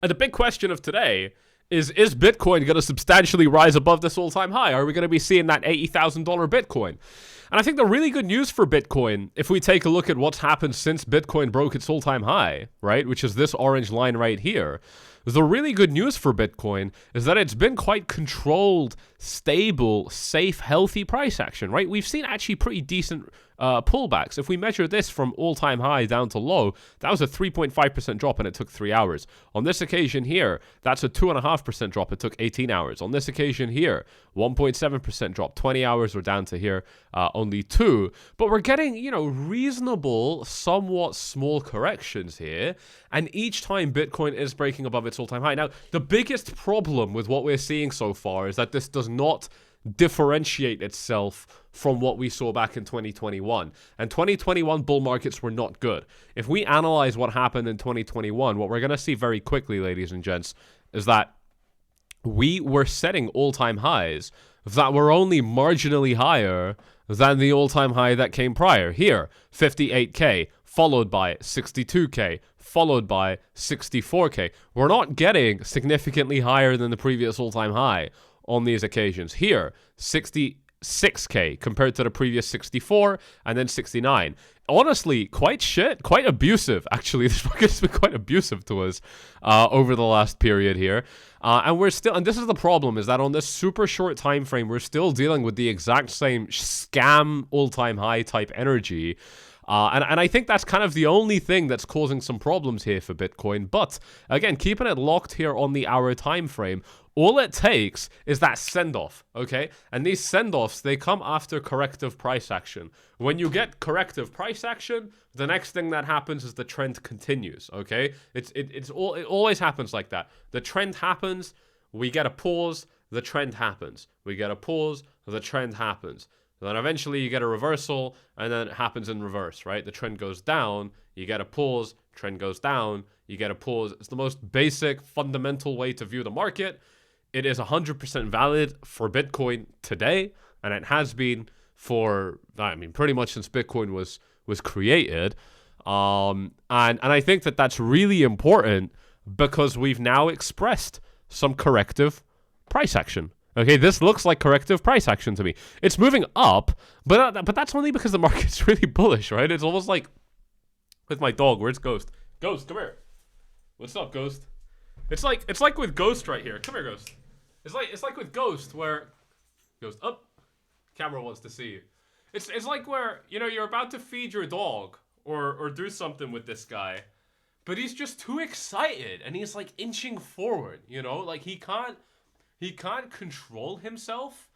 And the big question of today is Bitcoin going to substantially rise above this all-time high? Are we going to be seeing that $80,000 Bitcoin? And I think the really good news for Bitcoin, if we take a look at what's happened since Bitcoin broke its all-time high, right, which is this orange line right here, the really good news for Bitcoin is that it's been quite controlled, stable, safe, healthy price action, right? We've seen actually pretty decent pullbacks. If we measure this from all-time high down to low, that was a 3.5% drop and it took 3 hours. On this occasion here, that's a 2.5% drop. It took 18 hours. On this occasion here, 1.7% drop. 20 hours, we're down to here, only 2. But we're getting, reasonable, somewhat small corrections here. And each time Bitcoin is breaking above its all-time high. Now, the biggest problem with what we're seeing so far is that this does not differentiate itself from what we saw back in 2021. And 2021 bull markets were not good. If we analyze what happened in 2021, what we're going to see very quickly, ladies and gents, is that we were setting all-time highs that were only marginally higher than the all-time high that came prior. Here, 58K, followed by 62K, followed by 64K. We're not getting significantly higher than the previous all-time high on these occasions. Here, 66K compared to the previous 64 and then 69. Honestly, quite abusive. Actually, this market's been quite abusive to us over the last period here. And this is the problem, is that on this super short time frame, we're still dealing with the exact same scam all-time high type energy. And I think that's kind of the only thing that's causing some problems here for Bitcoin. But again, keeping it locked here on the hour time frame, all it takes is that send-off, okay? And these send-offs, they come after corrective price action. When you get corrective price action, the next thing that happens is the trend continues, okay? It always happens like that. The trend happens, we get a pause, the trend happens. We get a pause, the trend happens. Then eventually you get a reversal, and then it happens in reverse, right? The trend goes down, you get a pause, trend goes down, you get a pause. It's the most basic, fundamental way to view the market. It is 100% valid for Bitcoin today, and it has been for, pretty much since Bitcoin was created. And I think that that's really important because we've now expressed some corrective price action. Okay, this looks like corrective price action to me. It's moving up, but that's only because the market's really bullish, right? It's almost like with my dog. Where's Ghost? Ghost, come here. What's up, Ghost? It's like with Ghost right here. Come here, Ghost. It's like with Ghost where Ghost up. Camera wants to see you. It's like where you're about to feed your dog or do something with this guy, but he's just too excited and he's like inching forward. Like he can't control himself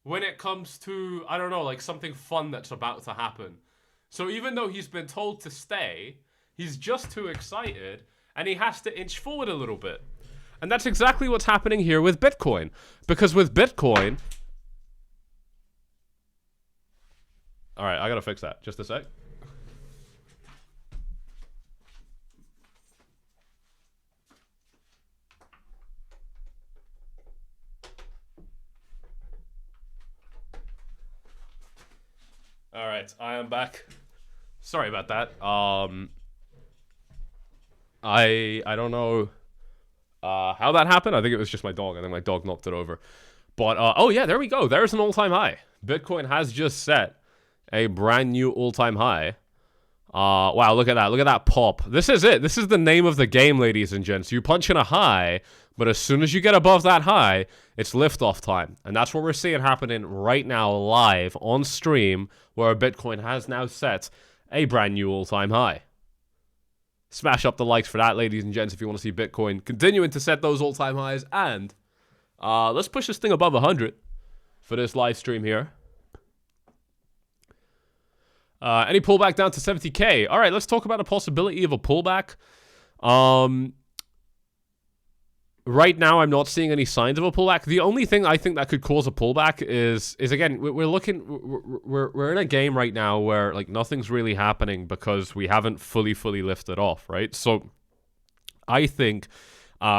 when it comes to, I don't know, like something fun that's about to happen. So even though he's been told to stay, he's just too excited and he has to inch forward a little bit. And that's exactly what's happening here with Bitcoin. Because with Bitcoin... Alright, I gotta fix that. Just a sec. Alright, I am back. Sorry about that. I don't know how that happened. I think it was just my dog. I think my dog knocked it over. But, oh yeah, there we go. There's an all-time high. Bitcoin has just set a brand new all-time high. Wow, look at that. Look at that pop. This is it. This is the name of the game, ladies and gents. You punch in a high, but as soon as you get above that high, it's liftoff time. And that's what we're seeing happening right now live on stream, where Bitcoin has now set a brand new all-time high. Smash up the likes for that, ladies and gents, if you want to see Bitcoin continuing to set those all-time highs. And let's push this thing above 100 for this live stream here. Any pullback down to 70K? All right, let's talk about the possibility of a pullback. Right now, I'm not seeing any signs of a pullback. The only thing I think that could cause a pullback is again, we're in a game right now where like nothing's really happening because we haven't fully lifted off, right? So I think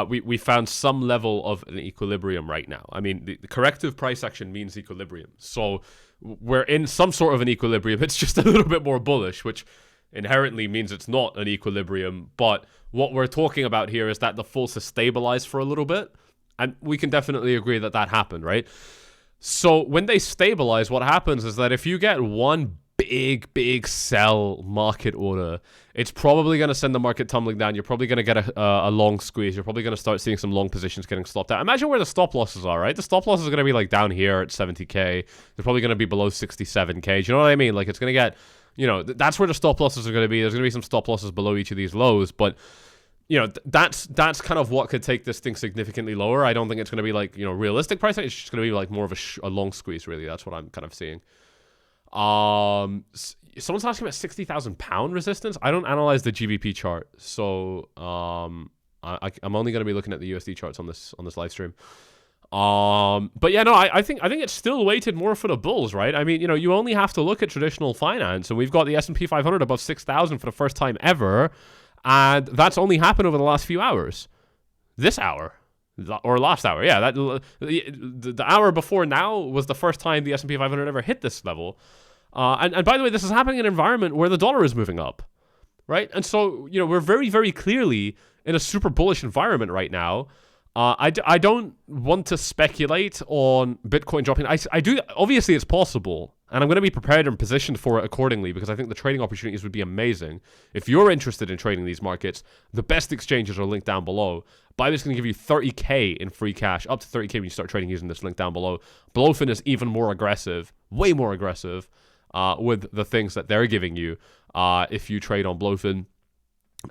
we found some level of an equilibrium right now. I mean, the corrective price action means equilibrium. So we're in some sort of an equilibrium. It's just a little bit more bullish, which inherently means it's not an equilibrium, but what we're talking about here is that the falls has stabilized for a little bit, and we can definitely agree that that happened, right? So when they stabilize, what happens is that if you get one big sell market order, it's probably going to send the market tumbling down. You're probably going to get a long squeeze. You're probably going to start seeing some long positions getting stopped out. Imagine where the stop losses are, right? The stop losses are going to be like down here at 70k. They're probably going to be below 67k. Do you know what I mean? Like, it's going to get, you know, that's where the stop losses are going to be. There's going to be some stop losses below each of these lows, but you know, that's kind of what could take this thing significantly lower. I don't think it's going to be like, you know, realistic pricing. It's just going to be like more of a long squeeze, really. That's what I'm kind of seeing. Someone's asking about 60,000 pound resistance. I don't analyze the GBP chart, so I'm only going to be looking at the USD charts on this live stream. But yeah, no, I think it's still weighted more for the bulls, right? I mean, you know, you only have to look at traditional finance, and we've got the S&P 500 above 6,000 for the first time ever. And that's only happened over the last few hours. This hour. Or last hour. Yeah, the hour before now was the first time the S&P 500 ever hit this level. And by the way, this is happening in an environment where the dollar is moving up. Right? And so, you know, we're very, very clearly in a super bullish environment right now. I don't want to speculate on Bitcoin dropping. I do. Obviously, it's possible. And I'm going to be prepared and positioned for it accordingly because I think the trading opportunities would be amazing. If you're interested in trading these markets, the best exchanges are linked down below. Bybit is going to give you 30k in free cash, up to 30k when you start trading using this link down below. Blowfin is even more aggressive, way more aggressive with the things that they're giving you if you trade on Blowfin.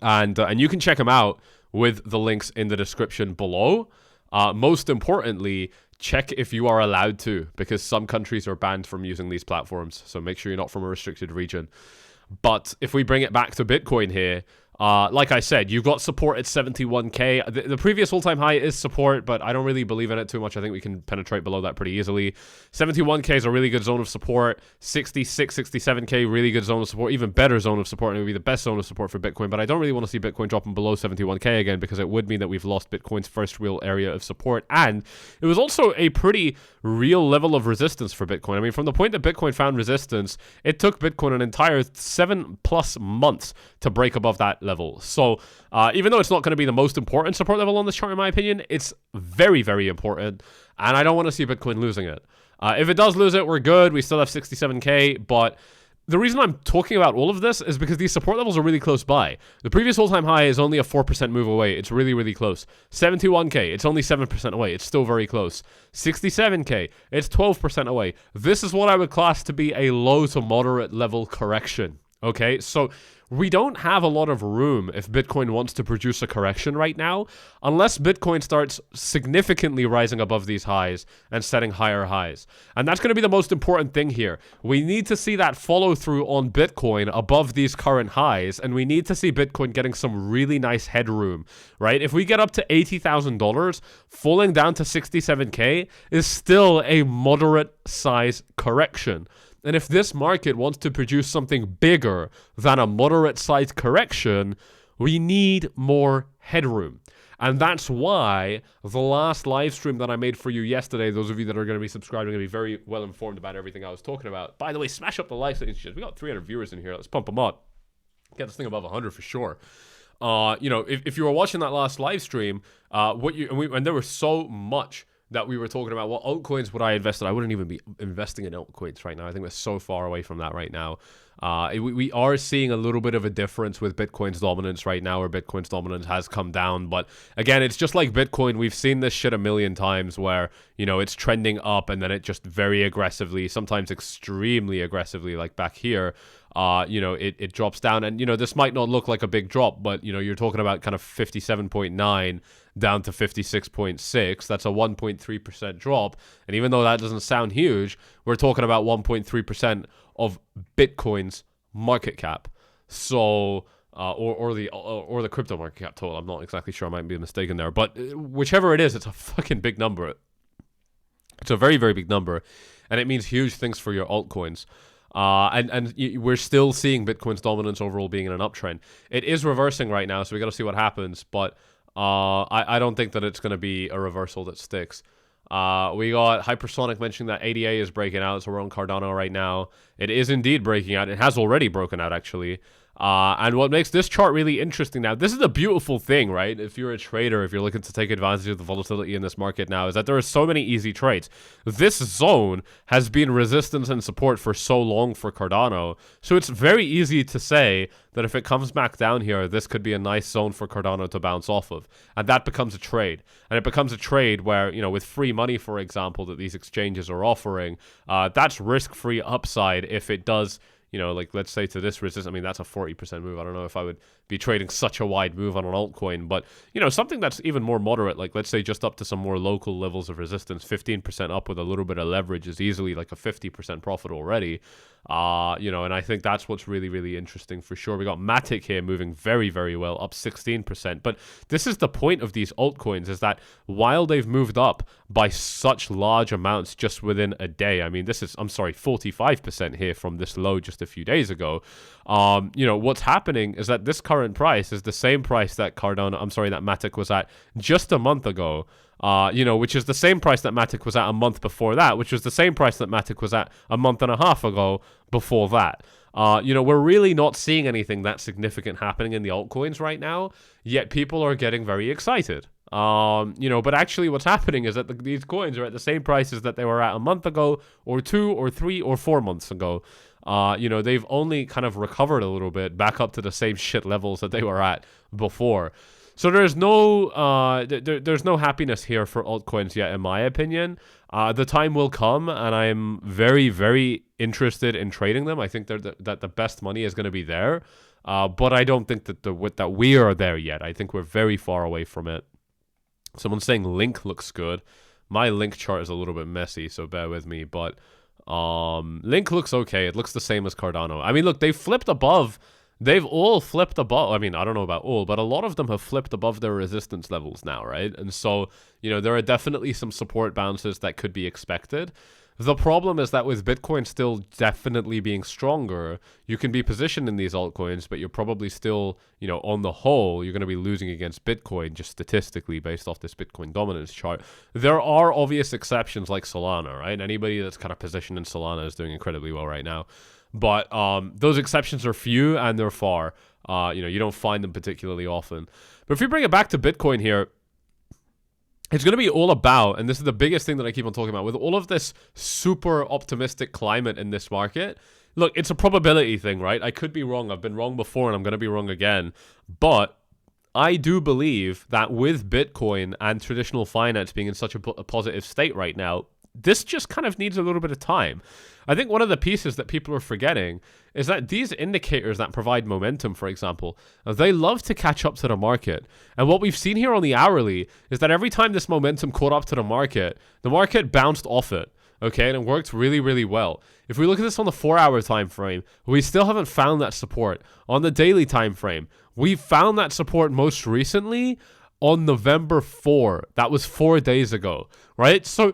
And you can check them out with the links in the description below. Most importantly, check if you are allowed to, because some countries are banned from using these platforms. So make sure you're not from a restricted region. But if we bring it back to Bitcoin here, like I said, you've got support at 71k. The previous all-time high is support, but I don't really believe in it too much. I think we can penetrate below that pretty easily. 71k is a really good zone of support. 66, 67k, really good zone of support. Even better zone of support, and it would be the best zone of support for Bitcoin. But I don't really want to see Bitcoin dropping below 71k again, because it would mean that we've lost Bitcoin's first real area of support. And it was also a pretty real level of resistance for Bitcoin. I mean, from the point that Bitcoin found resistance, it took Bitcoin an entire 7+ months to break above that level. So even though it's not going to be the most important support level on this chart, in my opinion, it's very, very important. And I don't want to see Bitcoin losing it. If it does lose it, we're good. We still have 67k. But the reason I'm talking about all of this is because these support levels are really close by. The previous all-time high is only a 4% move away. It's really, really close. 71k, it's only 7% away. It's still very close. 67k, it's 12% away. This is what I would class to be a low to moderate level correction. Okay, so we don't have a lot of room if Bitcoin wants to produce a correction right now, unless Bitcoin starts significantly rising above these highs and setting higher highs. And that's going to be the most important thing here. We need to see that follow through on Bitcoin above these current highs, and we need to see Bitcoin getting some really nice headroom, right? If we get up to $80,000, falling down to 67k is still a moderate size correction. And if this market wants to produce something bigger than a moderate-sized correction, we need more headroom. And that's why the last live stream that I made for you yesterday, those of you that are going to be subscribing are going to be very well informed about everything I was talking about. By the way, smash up the likes. We got 300 viewers in here. Let's pump them up. Get this thing above 100 for sure. You know, if you were watching that last live stream, and there was so much that we were talking about, what altcoins would I invest in? I wouldn't even be investing in altcoins right now. I think we're so far away from that right now. We are seeing a little bit of a difference with Bitcoin's dominance right now, where Bitcoin's dominance has come down. But again, it's just like Bitcoin. We've seen this shit a million times where, you know, it's trending up and then it just very aggressively, sometimes extremely aggressively, like back here, you know, it drops down. And, you know, this might not look like a big drop, but, you know, you're talking about kind of 57.9 down to 56.6. That's a 1.3% drop. And even though that doesn't sound huge, we're talking about 1.3% of Bitcoin's market cap. So, or the crypto market cap total. I'm not exactly sure. I might be mistaken there. But whichever it is, it's a fucking big number. It's a very, very big number. And it means huge things for your altcoins. And we're still seeing Bitcoin's dominance overall being in an uptrend. It is reversing right now, so we got to see what happens. But I don't think that it's going to be a reversal that sticks. We got Hypersonic mentioning that ADA is breaking out, so we're on Cardano right now. It is indeed breaking out. It has already broken out, actually. And what makes this chart really interesting now, this is a beautiful thing, right? If you're a trader, if you're looking to take advantage of the volatility in this market now, is that there are so many easy trades. This zone has been resistance and support for so long for Cardano. So it's very easy to say that if it comes back down here, this could be a nice zone for Cardano to bounce off of. And that becomes a trade. And it becomes a trade where, you know, with free money, for example, that these exchanges are offering, that's risk-free upside if it does, you know, like let's say to this resistance, I mean, that's a 40% move. I don't know if I would be trading such a wide move on an altcoin, but, you know, something that's even more moderate, like let's say just up to some more local levels of resistance, 15% up with a little bit of leverage is easily like a 50% profit already. You know, and I think that's what's really, really interesting for sure. We got Matic here moving very, very well, up 16%. But this is the point of these altcoins, is that while they've moved up by such large amounts just within a day, I mean, this is, I'm sorry, 45% here from this low just a few days ago. You know, what's happening is that this current price is the same price that that Matic was at just a month ago. You know, which is the same price that Matic was at a month before that, which was the same price that Matic was at a month and a half ago before that. You know, we're really not seeing anything that significant happening in the altcoins right now, yet people are getting very excited. You know, but actually what's happening is that these coins are at the same prices that they were at a month ago, or 2 or 3 or 4 months ago. You know, they've only kind of recovered a little bit back up to the same shit levels that they were at before. So there's no there's no happiness here for altcoins yet, in my opinion. The time will come, and I'm very, very interested in trading them. I think that the best money is going to be there, but I don't think that we are there yet. I think we're very far away from it. Someone's saying Link looks good. My Link chart is a little bit messy, so bear with me. But Link looks okay. It looks the same as Cardano. I mean, look, they flipped above. They've all flipped above. I mean, I don't know about all, but a lot of them have flipped above their resistance levels now, right? And so, you know, there are definitely some support bounces that could be expected. The problem is that with Bitcoin still definitely being stronger, you can be positioned in these altcoins, but you're probably still, you know, on the whole, you're going to be losing against Bitcoin just statistically based off this Bitcoin dominance chart. There are obvious exceptions like Solana, right? Anybody that's kind of positioned in Solana is doing incredibly well right now. But those exceptions are few and they're far. You know, you don't find them particularly often. But if you bring it back to Bitcoin here, it's going to be all about, and this is the biggest thing that I keep on talking about, with all of this super optimistic climate in this market. Look, it's a probability thing, right? I could be wrong. I've been wrong before and I'm going to be wrong again. But I do believe that with Bitcoin and traditional finance being in such a positive state right now, this just kind of needs a little bit of time. I think one of the pieces that people are forgetting is that these indicators that provide momentum, for example, they love to catch up to the market. And what we've seen here on the hourly is that every time this momentum caught up to the market bounced off it. Okay, and it worked really, really well. If we look at this on the 4-hour time frame, we still haven't found that support. On the daily time frame, we found that support most recently on November 4. That was 4 days ago, right? So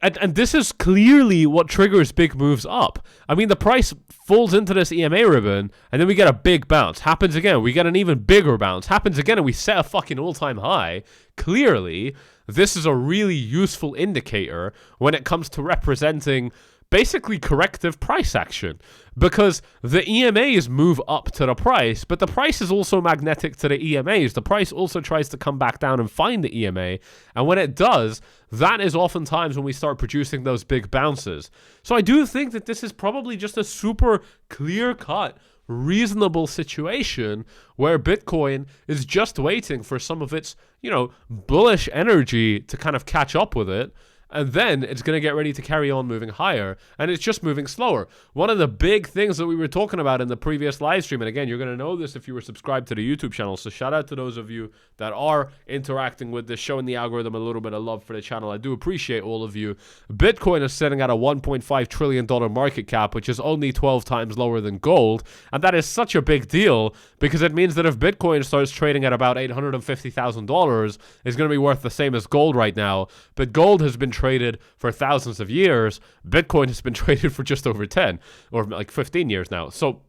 and this is clearly what triggers big moves up. I mean, the price falls into this EMA ribbon, and then we get a big bounce. Happens again, we get an even bigger bounce. Happens again, and we set a fucking all-time high. Clearly, this is a really useful indicator when it comes to representing basically corrective price action, because the EMAs move up to the price, but the price is also magnetic to the EMAs. The price also tries to come back down and find the EMA, and when it does, that is oftentimes when we start producing those big bounces. So I do think that this is probably just a super clear-cut, reasonable situation where Bitcoin is just waiting for some of its, you know, bullish energy to kind of catch up with it. And then it's going to get ready to carry on moving higher, and it's just moving slower. One of the big things that we were talking about in the previous live stream, and again, you're going to know this if you were subscribed to the YouTube channel, so shout out to those of you that are interacting with this, showing the algorithm a little bit of love for the channel. I do appreciate all of you. Bitcoin is sitting at a $1.5 trillion market cap, which is only 12 times lower than gold, and that is such a big deal because it means that if Bitcoin starts trading at about $850,000, it's going to be worth the same as gold right now, but gold has been traded for thousands of years. Bitcoin has been traded for just over 10 or like 15 years now. So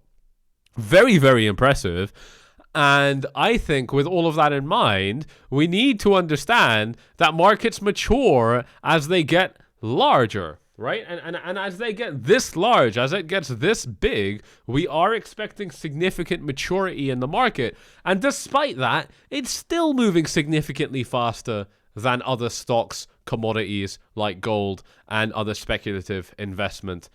very, very impressive. And I think with all of that in mind, we need to understand that markets mature as they get larger. right? And as they get this large, as it gets this big, we are expecting significant maturity in the market. And despite that, it's still moving significantly faster than other stocks, commodities like gold, and other speculative investment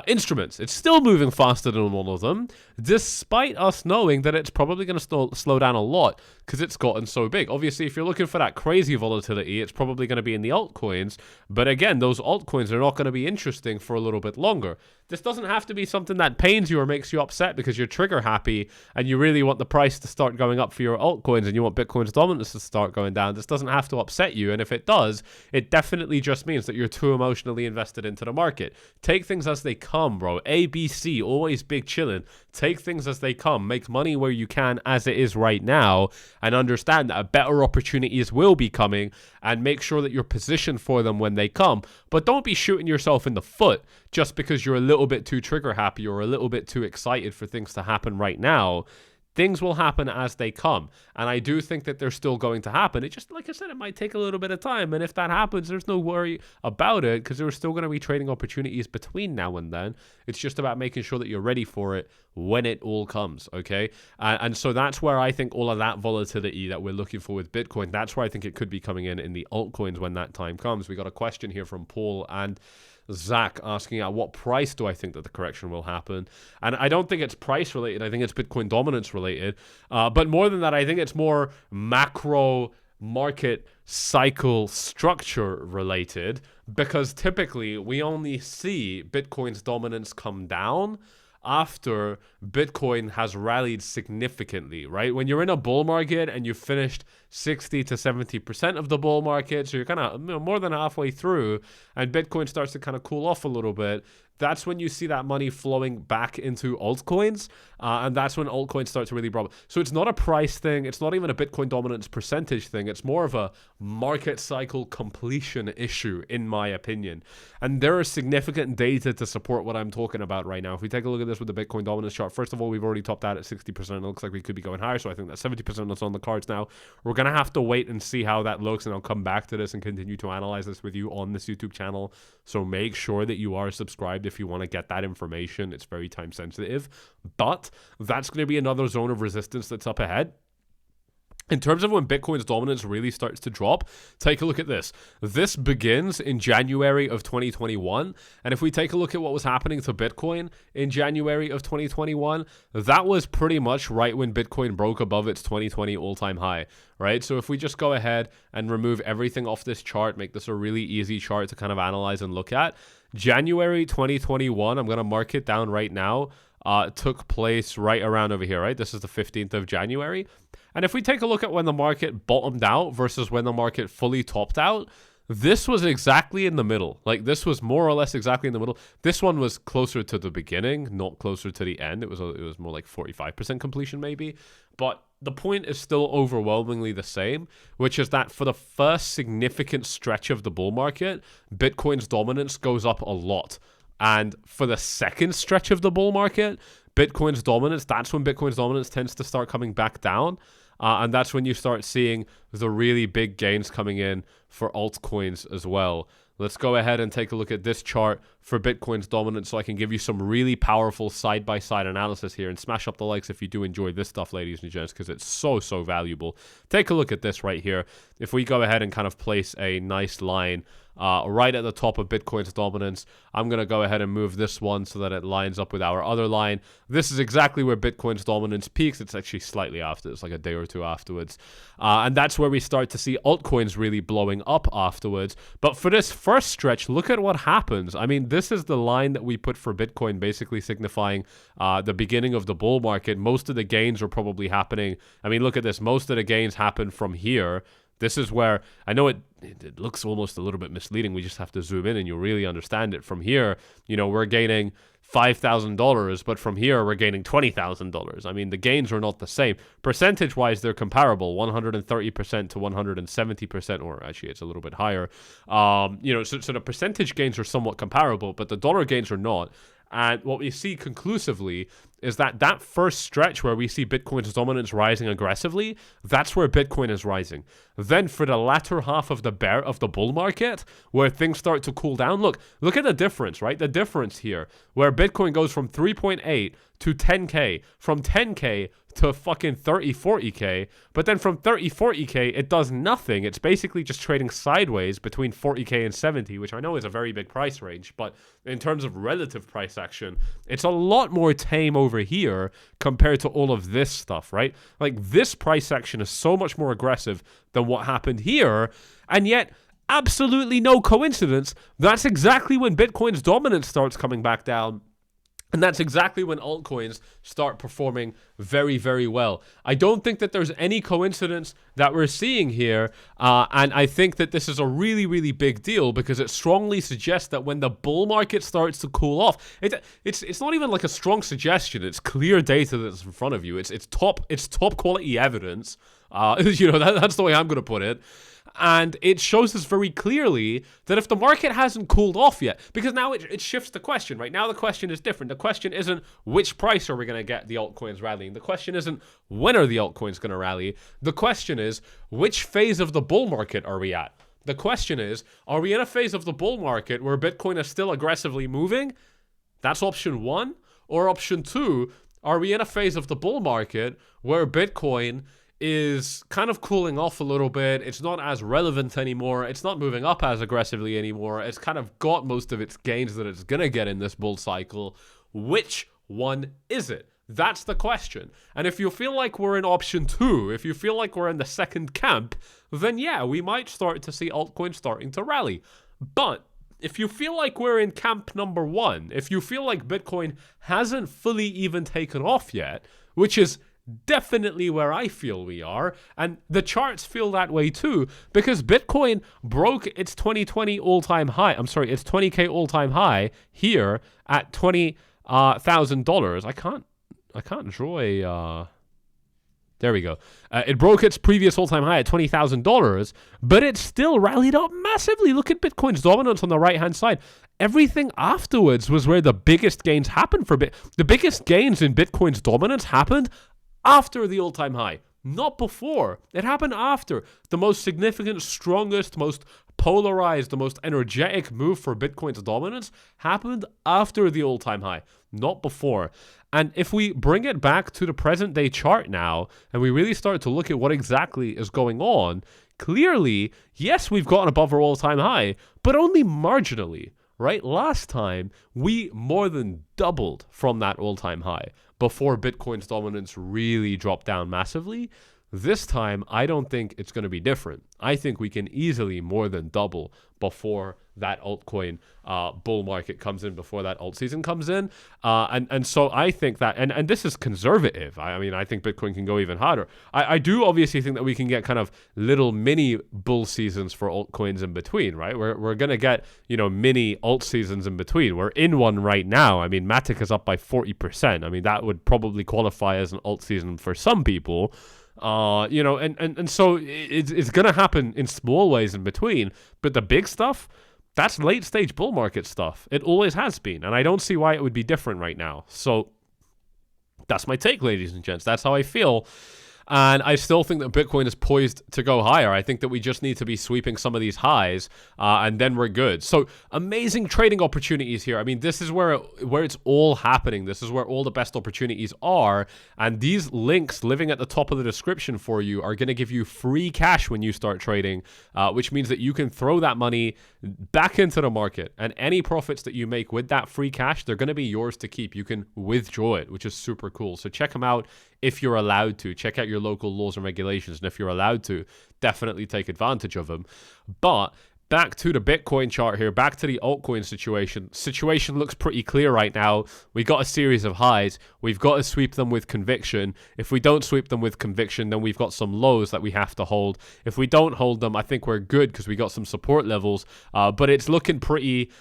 instruments. It's still moving faster than all of them, despite us knowing that it's probably going to slow down a lot because it's gotten so big. Obviously, if you're looking for that crazy volatility, it's probably going to be in the altcoins. But again, those altcoins are not going to be interesting for a little bit longer. This doesn't have to be something that pains you or makes you upset because you're trigger happy and you really want the price to start going up for your altcoins and you want Bitcoin's dominance to start going down. This doesn't have to upset you. And if it does, it definitely just means that you're too emotionally invested into the market. Take things as they come, bro. A, B, C, always big chillin'. Take things as they come. Make money where you can as it is right now and understand that better opportunities will be coming and make sure that you're positioned for them when they come. But don't be shooting yourself in the foot just because you're a little bit too trigger happy or a little bit too excited for things to happen right now. Things will happen as they come. And I do think that they're still going to happen. It just, like I said, it might take a little bit of time. And if that happens, there's no worry about it because there are still going to be trading opportunities between now and then. It's just about making sure that you're ready for it when it all comes, okay? And so that's where I think all of that volatility that we're looking for with Bitcoin, that's where I think it could be coming in the altcoins when that time comes. We got a question here from Paul and Zach asking at what price do I think that the correction will happen? And I don't think it's price related. I think it's Bitcoin dominance related. But more than that, I think it's more macro market cycle structure related because typically we only see Bitcoin's dominance come down after Bitcoin has rallied significantly, right? When you're in a bull market and you've finished 60 to 70% of the bull market, so you're kind of more than halfway through, and Bitcoin starts to kind of cool off a little bit, that's when you see that money flowing back into altcoins, and that's when altcoins start to really problem. So it's not a price thing. It's not even a Bitcoin dominance percentage thing. It's more of a market cycle completion issue, in my opinion. And there is significant data to support what I'm talking about right now. If we take a look at this with the Bitcoin dominance chart, first of all, we've already topped out at 60%. It looks like we could be going higher, so I think that 70% that's on the cards now. We're going to have to wait and see how that looks, and I'll come back to this and continue to analyze this with you on this YouTube channel. So make sure that you are subscribed if you want to get that information. It's very time sensitive, but that's going to be another zone of resistance that's up ahead. In terms of when Bitcoin's dominance really starts to drop, take a look at this. This begins in January of 2021. And if we take a look at what was happening to Bitcoin in January of 2021, that was pretty much right when Bitcoin broke above its 2020 all-time high, right? So if we just go ahead and remove everything off this chart, make this a really easy chart to kind of analyze and look at, January 2021, I'm going to mark it down right now, took place right around over here, right? This is the 15th of January. And if we take a look at when the market bottomed out versus when the market fully topped out, this was exactly in the middle. Like, this was more or less exactly in the middle. This one was closer to the beginning, not closer to the end. It was more like 45% completion maybe. But the point is still overwhelmingly the same, which is that for the first significant stretch of the bull market, Bitcoin's dominance goes up a lot. And for the second stretch of the bull market, Bitcoin's dominance, that's when Bitcoin's dominance tends to start coming back down. And that's when you start seeing the really big gains coming in for altcoins as well. Let's go ahead and take a look at this chart for Bitcoin's dominance so I can give you some really powerful side-by-side analysis here, and smash up the likes if you do enjoy this stuff, ladies and gents, because it's so valuable. Take a look at this right here. If we go ahead and kind of place a nice line right at the top of Bitcoin's dominance, I'm going to go ahead and move this one so that it lines up with our other line. This is exactly where Bitcoin's dominance peaks. It's actually slightly after. It's like a day or two afterwards. And that's where we start to see altcoins really blowing up afterwards. But for this first stretch, look at what happens. I mean, this is the line that we put for Bitcoin, basically signifying the beginning of the bull market. Most of the gains are probably happening. I mean, look at this. Most of the gains happen from here. This is where, I know it looks almost a little bit misleading. We just have to zoom in and you'll really understand it. From here, you know, we're gaining $5,000, but from here, we're gaining $20,000. I mean, the gains are not the same. Percentage-wise, they're comparable, 130% to 170%, or actually, it's a little bit higher. You know, so the percentage gains are somewhat comparable, but the dollar gains are not. And what we see conclusively is that that first stretch where we see Bitcoin's dominance rising aggressively, that's where Bitcoin is rising. Then for the latter half of the bull market, where things start to cool down, look at the difference, right? The difference here, where Bitcoin goes from 3.8 to 10K, from 10K to fucking 30, 40K, but then from 30, 40K, it does nothing. It's basically just trading sideways between 40K and 70, which I know is a very big price range, but in terms of relative price action, it's a lot more tame over here compared to all of this stuff, right? Like, this price action is so much more aggressive than what happened here, and yet, absolutely no coincidence, that's exactly when Bitcoin's dominance starts coming back down. And that's exactly when altcoins start performing very, very well. I don't think that there's any coincidence that we're seeing here. And I think that this is a really, really big deal because it strongly suggests that when the bull market starts to cool off, it's not even like a strong suggestion. It's clear data that's in front of you. It's top quality evidence. That's the way I'm going to put it. And it shows us very clearly that if the market hasn't cooled off yet, because now it shifts the question, right? Now the question is different. The question isn't which price are we going to get the altcoins rallying. The question isn't when are the altcoins going to rally. The question is which phase of the bull market are we at? The question is, are we in a phase of the bull market where Bitcoin is still aggressively moving? That's option one. Or option two, are we in a phase of the bull market where Bitcoin is kind of cooling off a little bit? It's not as relevant anymore. It's not moving up as aggressively anymore. It's kind of got most of its gains that it's going to get in this bull cycle. Which one is it? That's the question. And if you feel like we're in option two, if you feel like we're in the second camp, then yeah, we might start to see altcoins starting to rally. But if you feel like we're in camp number one, if you feel like Bitcoin hasn't fully even taken off yet, which is definitely where I feel we are, and the charts feel that way too, because Bitcoin broke its 2020 all-time high. I'm sorry, its 20K all-time high here at $20,000. I can't draw a. There we go. It broke its previous all-time high at $20,000, but it still rallied up massively. Look at Bitcoin's dominance on the right-hand side. Everything afterwards was where the biggest gains happened for the biggest gains in Bitcoin's dominance happened after the all-time high, not before. It happened after. The most significant, strongest, most polarized, the most energetic move for Bitcoin's dominance happened after the all-time high, not before. And if we bring it back to the present day chart now, and we really start to look at what exactly is going on, clearly, yes, we've gotten above our all-time high, but only marginally, right? Last time, we more than doubled from that all-time high before Bitcoin's dominance really dropped down massively. This time, I don't think it's going to be different. I think we can easily more than double before that altcoin bull market comes in, before that alt season comes in. And so I think that, and this is conservative. I mean, I think Bitcoin can go even harder. I do obviously think that we can get kind of little mini bull seasons for altcoins in between, right? We're going to get, mini alt seasons in between. We're in one right now. I mean, Matic is up by 40%. I mean, that would probably qualify as an alt season for some people. And so it's going to happen in small ways in between, but the big stuff, that's late stage bull market stuff. It always has been, and I don't see why it would be different right now. So that's my take, ladies and gents. That's how I feel. And I still think that Bitcoin is poised to go higher. I think that we just need to be sweeping some of these highs, and then we're good. So amazing trading opportunities here. I mean, this is where it's all happening. This is where all the best opportunities are. And these links living at the top of the description for you are going to give you free cash when you start trading, which means that you can throw that money back into the market. And any profits that you make with that free cash, they're going to be yours to keep. You can withdraw it, which is super cool. So check them out if you're allowed to. Check out your local laws and regulations, and if you're allowed to, definitely take advantage of them. But back to the Bitcoin chart here, back to the altcoin situation. Situation looks pretty clear right now. We got a series of highs. We've got to sweep them with conviction. If we don't sweep them with conviction, then we've got some lows that we have to hold. If we don't hold them, I think we're good because we got some support levels. But it's looking pretty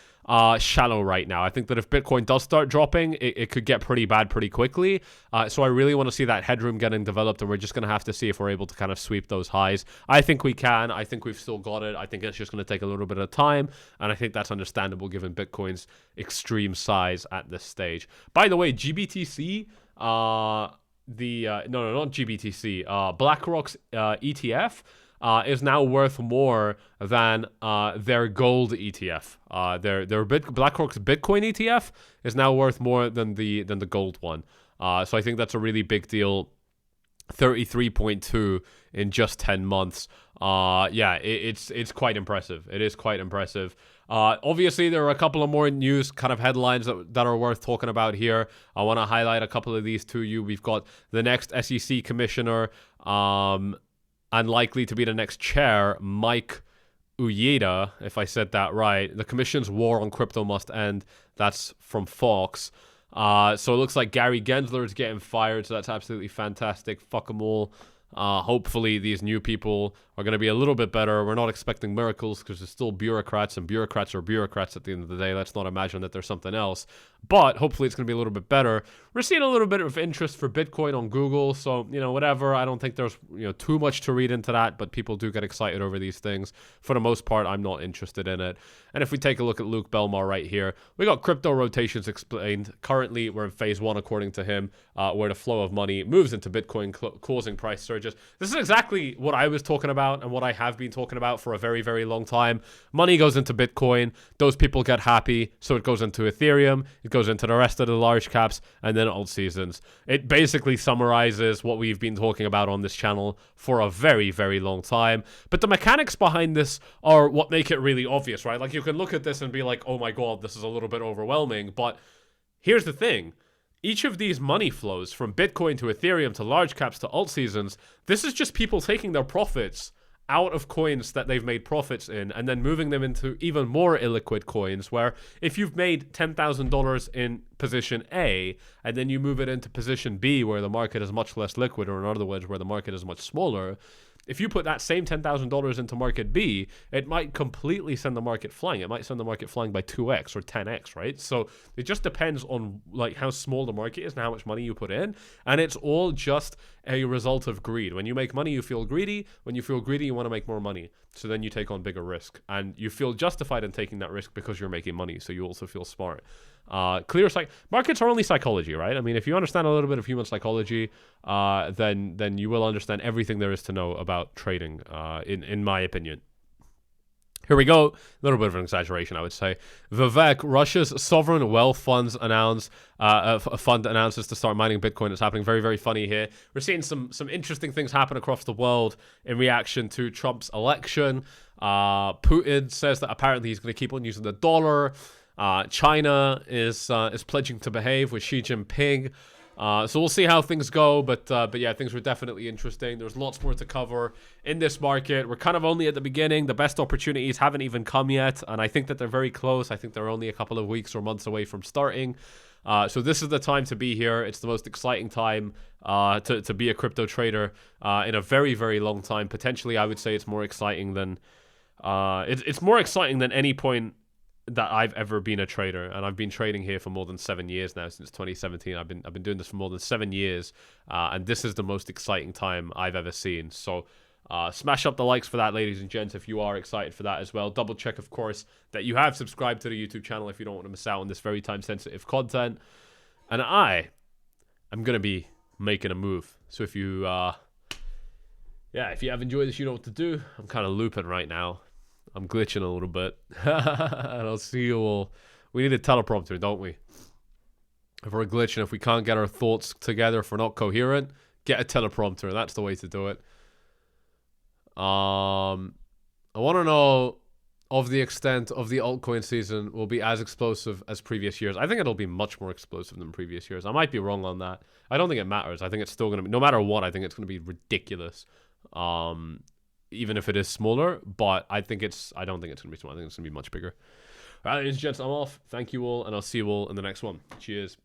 shallow right now. I think that if Bitcoin does start dropping, it could get pretty bad pretty quickly. So I really want to see that headroom getting developed, and we're just going to have to see if we're able to kind of sweep those highs. I think we can. I think we've still got it. I think it's just going to take a little bit of time, and I think that's understandable given Bitcoin's extreme size at this stage. By the way, GBTC, not GBTC. BlackRock's ETF is now worth more than their gold ETF. BlackRock's Bitcoin ETF is now worth more than the gold one. So I think that's a really big deal. 33.2 in just 10 months. It's quite impressive. It is quite impressive. Obviously, there are a couple of more news kind of headlines that are worth talking about here. I want to highlight a couple of these to you. We've got the next SEC commissioner, and likely to be the next chair, 𝐁𝐥𝐽𝐬, if I said that right. The commission's war on crypto must end. That's from Fox. So it looks like Gary Gensler is getting fired, so that's absolutely fantastic. Fuck them all. Hopefully these new people are going to be a little bit better. We're not expecting miracles because they're still bureaucrats, and bureaucrats are bureaucrats at the end of the day. Let's not imagine that there's something else. But hopefully it's going to be a little bit better. We're seeing a little bit of interest for Bitcoin on Google, so, whatever. I don't think there's, too much to read into that, but people do get excited over these things. For the most part, I'm not interested in it. And if we take a look at Luke Belmar right here, we got crypto rotations explained. Currently, we're in phase 1, according to him, where the flow of money moves into Bitcoin, causing price surges. This is exactly what I was talking about and what I have been talking about for a very, very long time. Money goes into Bitcoin. Those people get happy, so it goes into Ethereum. It goes into the rest of the large caps, and then Altseasons. It basically summarizes what we've been talking about on this channel for a very, very long time. But the mechanics behind this are what make it really obvious, right? Like, you can look at this and be like, oh my god, this is a little bit overwhelming. But here's the thing. Each of these money flows, from Bitcoin to Ethereum to large caps to Altseasons, this is just people taking their profits out of coins that they've made profits in and then moving them into even more illiquid coins, where if you've made $10,000 in position A and then you move it into position B where the market is much less liquid, or in other words, where the market is much smaller, if you put that same $10,000 into market B, it might completely send the market flying. It might send the market flying by 2x or 10x, right? So it just depends on like how small the market is and how much money you put in. And it's all just a result of greed. When you make money, you feel greedy. When you feel greedy, you want to make more money. So then you take on bigger risk. And you feel justified in taking that risk because you're making money. So you also feel smart. Markets are only psychology, right? I mean, if you understand a little bit of human psychology, then you will understand everything there is to know about trading, in my opinion. Here we go. A little bit of an exaggeration, I would say. Vivek, Russia's sovereign wealth funds announces to start mining Bitcoin. It's happening. Very, very funny here. We're seeing some interesting things happen across the world in reaction to Trump's election. Putin says that apparently he's going to keep on using the dollar. China is pledging to behave with Xi Jinping. So we'll see how things go, but yeah, things were definitely interesting. There's lots more to cover in this market. We're kind of only at the beginning. The best opportunities haven't even come yet, and I think that they're very close. I think they're only a couple of weeks or months away from starting. So this is the time to be here. It's the most exciting time to be a crypto trader in a very, very long time. Potentially, I would say it's more exciting than it's more exciting than any point that I've ever been a trader, and I've been trading here for more than 7 years now, since 2017. I've been doing this for more than 7 years, and this is the most exciting time I've ever seen. So smash up the likes for that, ladies and gents, if you are excited for that as well. Double check, of course, that you have subscribed to the YouTube channel if you don't want to miss out on this very time-sensitive content. And I am going to be making a move. So if you if you have enjoyed this, you know what to do. I'm kind of looping right now. I'm glitching a little bit. And I'll see you all. We need a teleprompter, don't we? If we're glitching, if we can't get our thoughts together, if we're not coherent, get a teleprompter. That's the way to do it. I want to know of the extent of the altcoin season will be as explosive as previous years. I think it'll be much more explosive than previous years. I might be wrong on that. I don't think it matters. I think it's still going to be, no matter what, I think it's going to be ridiculous. Even if it is smaller, but I don't think it's going to be small. I think it's going to be much bigger. All right, ladies and gents, I'm off. Thank you all, and I'll see you all in the next one. Cheers.